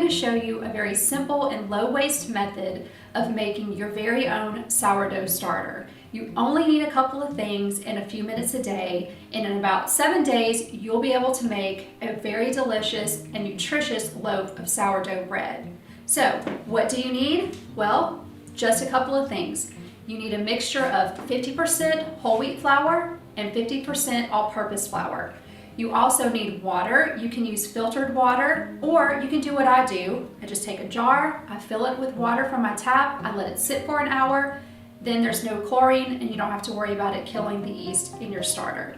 going to show you a very simple and low waste method of making your very own sourdough starter. You only need a couple of things in a few minutes a day, and in about 7 days you'll be able to make a very delicious and nutritious loaf of sourdough bread. So what do you need? Well, just a couple of things. You need a mixture of 50% whole wheat flour and 50% all-purpose flour. You also need water. You can use filtered water, or you can do what I do. I just take a jar, I fill it with water from my tap, I let it sit for an hour, then there's no chlorine and you don't have to worry about it killing the yeast in your starter.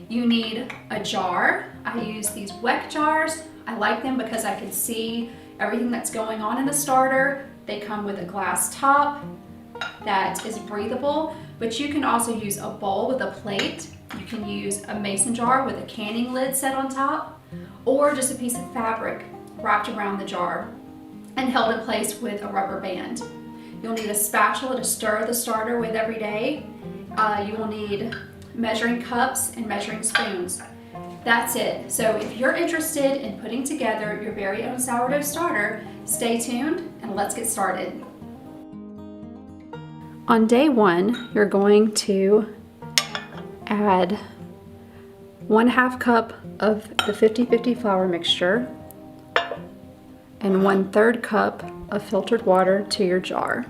You need a jar. I use these Weck jars. I like them because I can see everything that's going on in the starter. They come with a glass top that is breathable, but you can also use a bowl with a plate. You can use a mason jar with a canning lid set on top, or just a piece of fabric wrapped around the jar and held in place with a rubber band. You'll need a spatula to stir the starter with every day. You will need measuring cups and measuring spoons. That's it. So if you're interested in putting together your very own sourdough starter, stay tuned and let's get started. On day 1, you're going to add 1/2 cup of the 50-50 flour mixture and 1/3 cup of filtered water to your jar.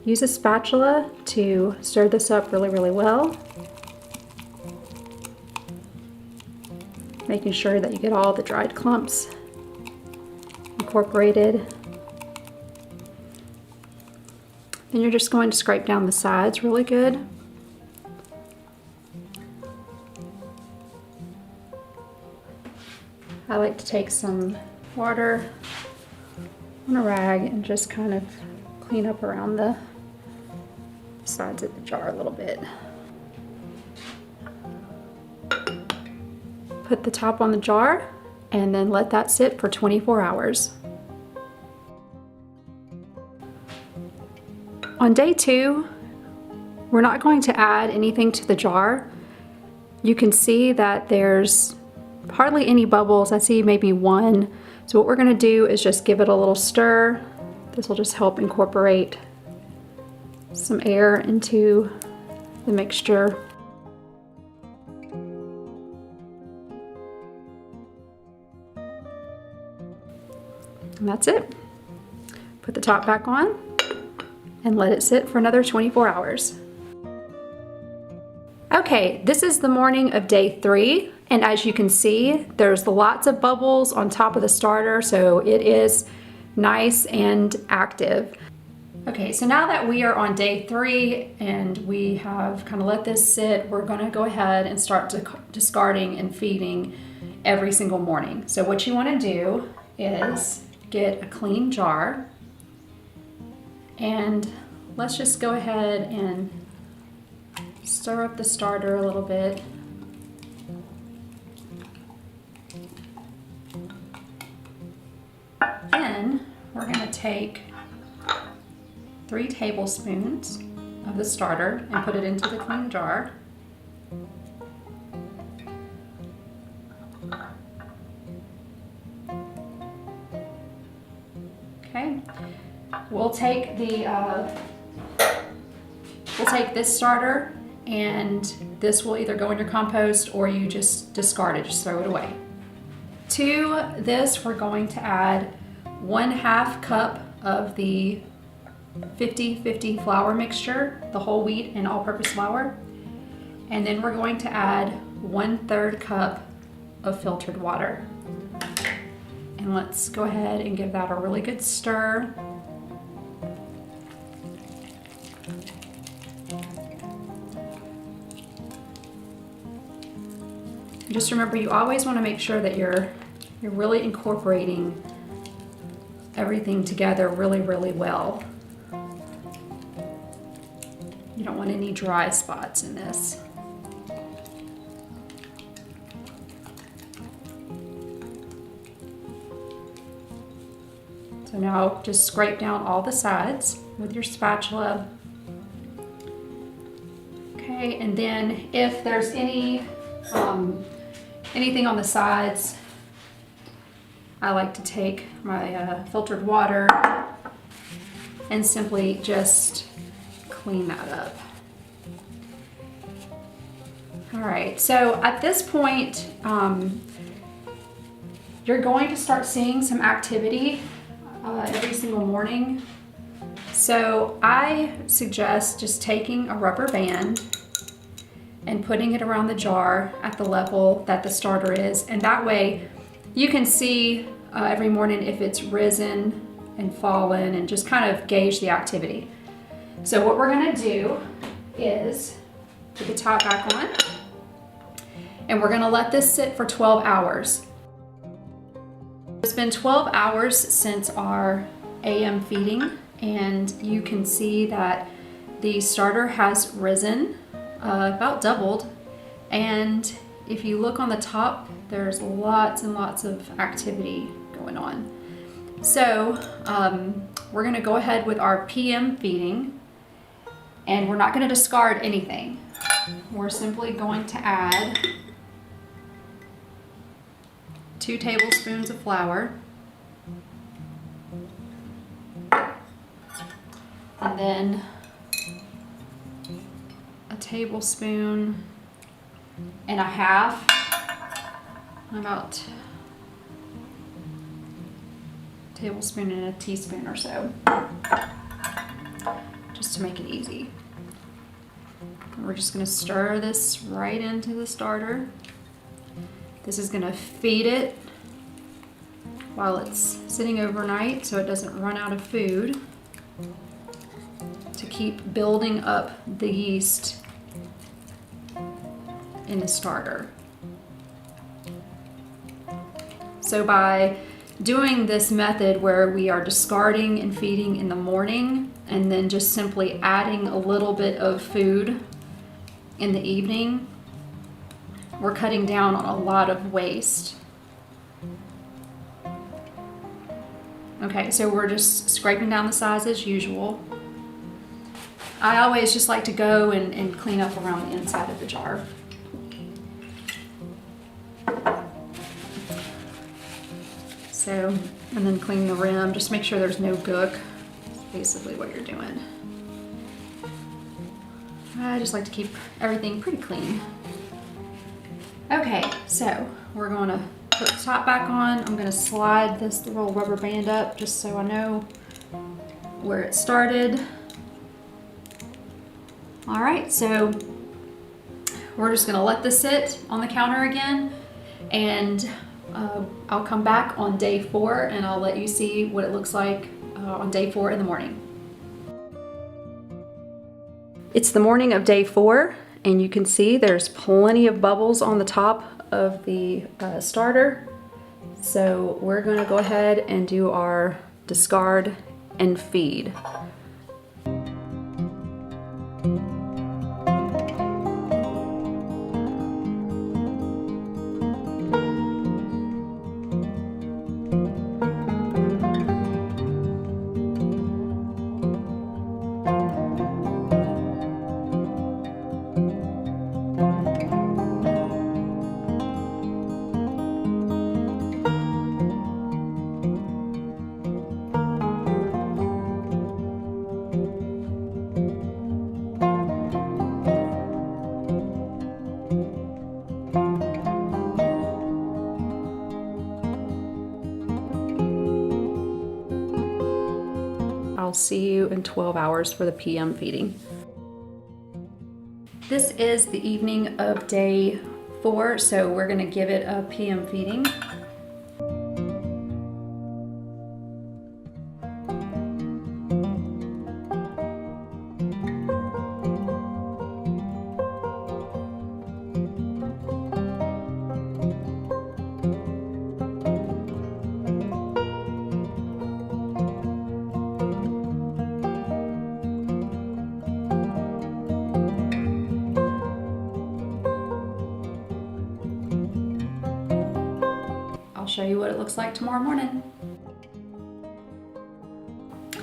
Use a spatula to stir this up really well, making sure that you get all the dried clumps incorporated. Then you're just going to scrape down the sides really good. I like to take some water on a rag and just kind of clean up around the sides of the jar a little bit. Put the top on the jar and then let that sit for 24 hours. On day 2, we're not going to add anything to the jar. You can see that there's hardly any bubbles. I see maybe one. So what we're going to do is just give it a little stir. This will just help incorporate some air into the mixture. And that's it. Put the top back on and let it sit for another 24 hours. Okay, this is the morning of day 3, and as you can see, there's lots of bubbles on top of the starter, so it is nice and active. Okay, so now that we are on day 3 and we have kind of let this sit, we're gonna go ahead and start discarding and feeding every single morning. So what you wanna do is get a clean jar, and let's just go ahead and stir up the starter a little bit. Then we're going to take 3 tablespoons of the starter and put it into the clean jar. Okay. We'll take this starter, and this will either go in your compost or you just discard it, just throw it away. To this, we're going to add 1/2 cup of the 50-50 flour mixture, the whole wheat and all-purpose flour, and then we're going to add 1/3 cup of filtered water. And let's go ahead and give that a really good stir. Just remember, you always want to make sure that you're really incorporating everything together really well. You don't want any dry spots in this. So now just scrape down all the sides with your spatula. Okay, and then if there's anything on the sides I like to take my filtered water and simply just clean that up. All right, so at this point, you're going to start seeing some activity every single morning. So I suggest just taking a rubber band and putting it around the jar at the level that the starter is, and that way you can see every morning if it's risen and fallen and just kind of gauge the activity. So what we're gonna do is put the top back on, and we're gonna let this sit for 12 hours. It's been 12 hours since our AM feeding, and you can see that the starter has risen, about doubled, and if you look on the top, there's lots and lots of activity going on. So we're gonna go ahead with our PM feeding, and we're not gonna discard anything. We're simply going to add 2 tablespoons of flour, and then a tablespoon and a half, about a tablespoon and a teaspoon or so, just to make it easy. And we're just gonna stir this right into the starter. This is gonna feed it while it's sitting overnight so it doesn't run out of food, to keep building up the yeast in the starter. So by doing this method where we are discarding and feeding in the morning and then just simply adding a little bit of food in the evening, we're cutting down on a lot of waste. Okay, so we're just scraping down the sides as usual. I always just like to go and clean up around the inside of the jar. So, and then clean the rim, just make sure there's no gook. That's basically what you're doing. I just like to keep everything pretty clean. Okay, so we're going to put the top back on. I'm going to slide this little rubber band up just so I know where it started. All right, so we're just going to let this sit on the counter again, and I'll come back on day 4 and I'll let you see what it looks like on day 4 in the morning. It's the morning of day 4, and you can see there's plenty of bubbles on the top of the starter. So we're going to go ahead and do our discard and feed. I'll see you in 12 hours for the PM feeding. This is the evening of day 4, so we're going to give it a PM feeding. I'll show you what it looks like tomorrow morning.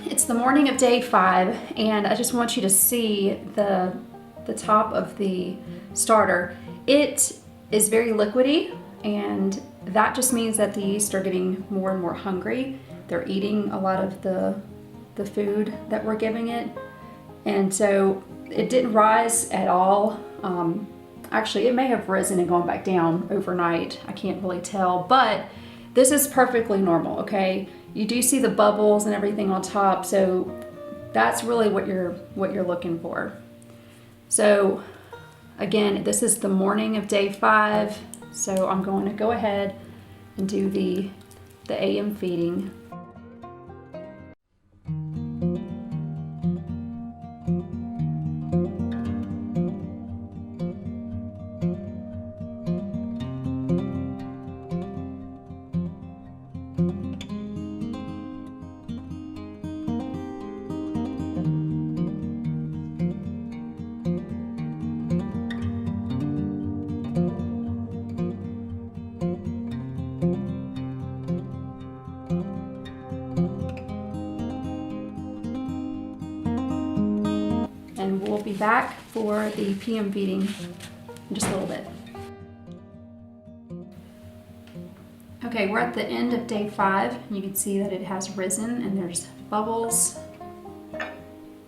It's the morning of day 5, and I just want you to see the top of the starter. It is very liquidy, and that just means that the yeast are getting more and more hungry. They're eating a lot of the food that we're giving it. And so it didn't rise at all. Actually, it may have risen and gone back down overnight. I can't really tell, but this is perfectly normal, okay? You do see the bubbles and everything on top, so that's really what you're looking for. So again, this is the morning of day 5, so I'm going to go ahead and do the AM feeding. And we'll be back for the PM feeding in just a little bit. Okay, we're at the end of day 5. You can see that it has risen and there's bubbles.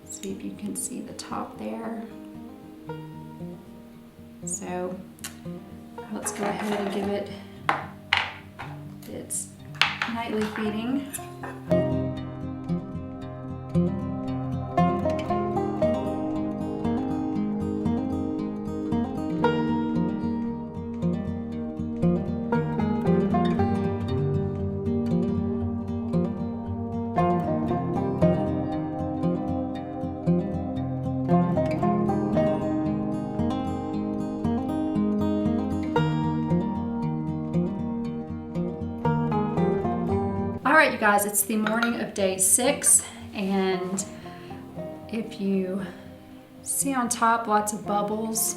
See if you can see the top there. So let's go ahead and give it its nightly feeding. Alright, you guys, it's the morning of day 6, and if you see on top lots of bubbles,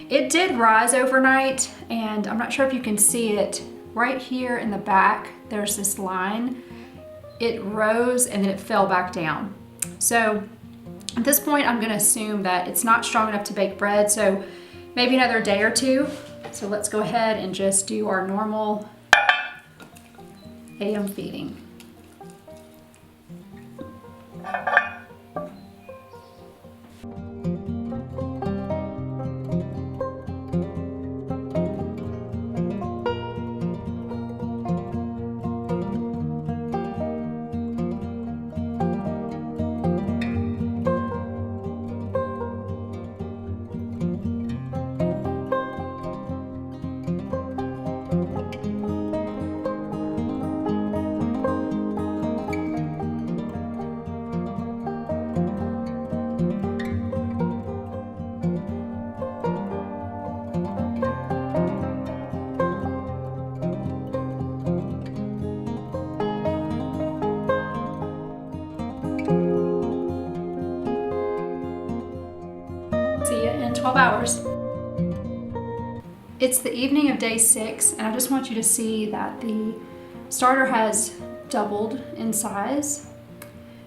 it did rise overnight, and I'm not sure if you can see it right here in the back. There's this line. It rose and then it fell back down. So at this point, I'm going to assume that it's not strong enough to bake bread, so maybe another day or 2. So let's go ahead and just do our normal AM feeding. See you in 12 hours. It's the evening of day 6, and I just want you to see that the starter has doubled in size.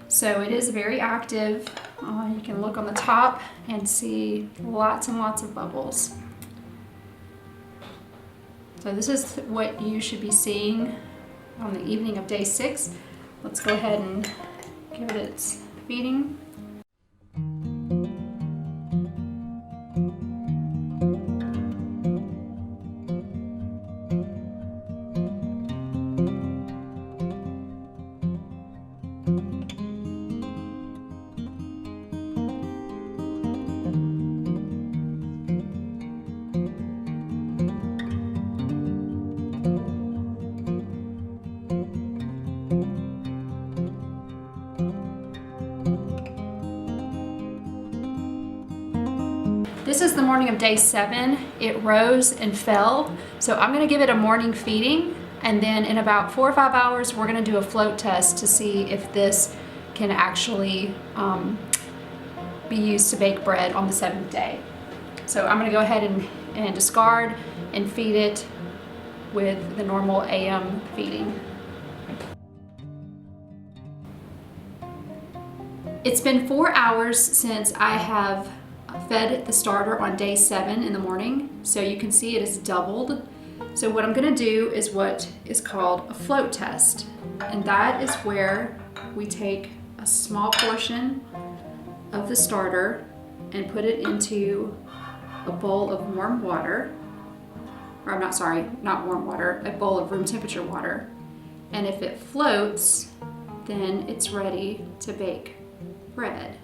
So it is very active. You can look on the top and see lots and lots of bubbles. So this is what you should be seeing on the evening of day 6. Let's go ahead and give it its feeding. This is the morning of day 7. It rose and fell. So I'm gonna give it a morning feeding, and then in about 4 or 5 hours, we're gonna do a float test to see if this can actually be used to bake bread on the 7th day. So I'm gonna go ahead and discard and feed it with the normal AM feeding. It's been 4 hours since I have fed the starter on day 7 in the morning, so you can see it has doubled. So what I'm gonna do is what is called a float test. And that is where we take a small portion of the starter and put it into a bowl of warm water, or I'm not sorry, not warm water, a bowl of room temperature water. And if it floats, then it's ready to bake bread.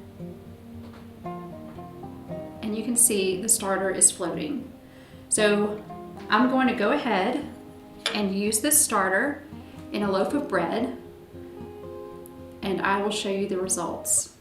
And you can see the starter is floating. So I'm going to go ahead and use this starter in a loaf of bread, and I will show you the results.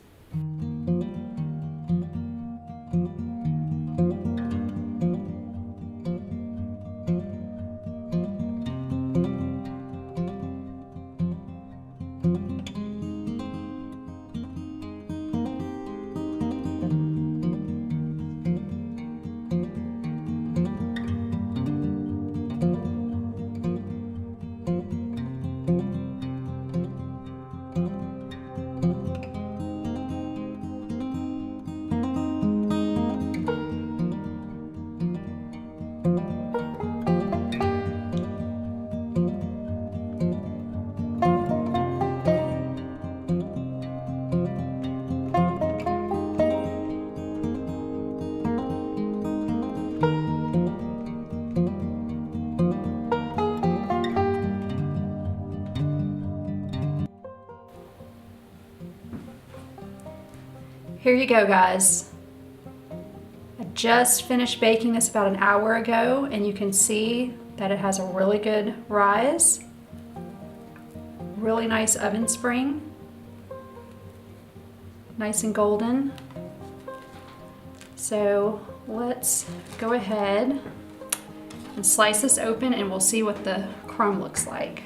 Here you go, guys. I just finished baking this about an hour ago, and you can see that it has a really good rise. Really nice oven spring. Nice and golden. So let's go ahead and slice this open, and we'll see what the crumb looks like.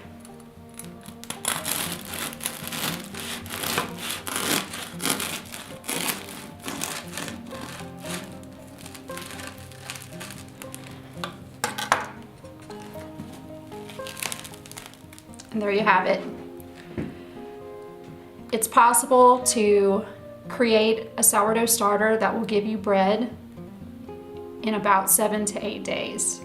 And there you have it. It's possible to create a sourdough starter that will give you bread in about 7 to 8 days.